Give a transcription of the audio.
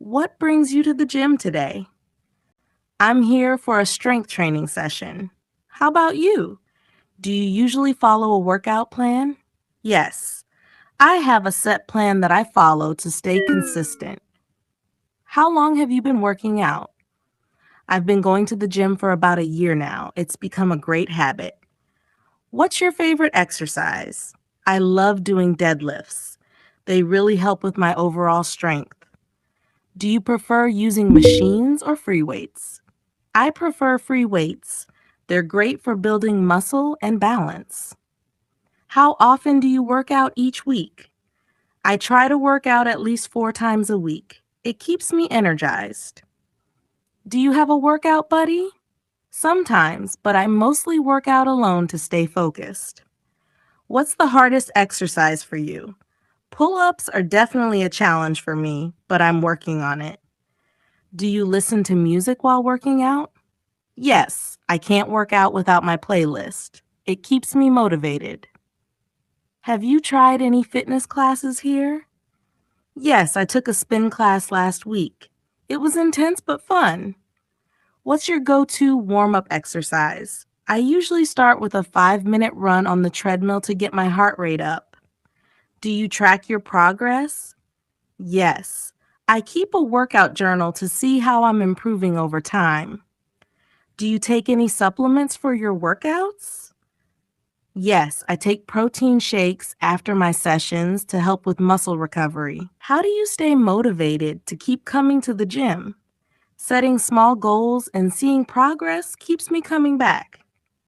What brings you to the gym today? I'm here for a strength training session. How about you? Do you usually follow a workout plan? Yes, I have a set plan that I follow to stay consistent. How long have you been working out? I've been going to the gym for about a year now. It's become a great habit. What's your favorite exercise? I love doing deadlifts. They really help with my overall strength. Do you prefer using machines or free weights? I prefer free weights. They're great for building muscle and balance. How often do you work out each week? I try to work out at least 4 times a week. It keeps me energized. Do you have a workout buddy? Sometimes, but I mostly work out alone to stay focused. What's the hardest exercise for you? Pull-ups are definitely a challenge for me, but I'm working on it. Do you listen to music while working out? Yes, I can't work out without my playlist. It keeps me motivated. Have you tried any fitness classes here? Yes, I took a spin class last week. It was intense but fun. What's your go-to warm-up exercise? I usually start with a 5-minute run on the treadmill to get my heart rate up. Do you track your progress? Yes, I keep a workout journal to see how I'm improving over time. Do you take any supplements for your workouts? Yes, I take protein shakes after my sessions to help with muscle recovery. How do you stay motivated to keep coming to the gym? Setting small goals and seeing progress keeps me coming back.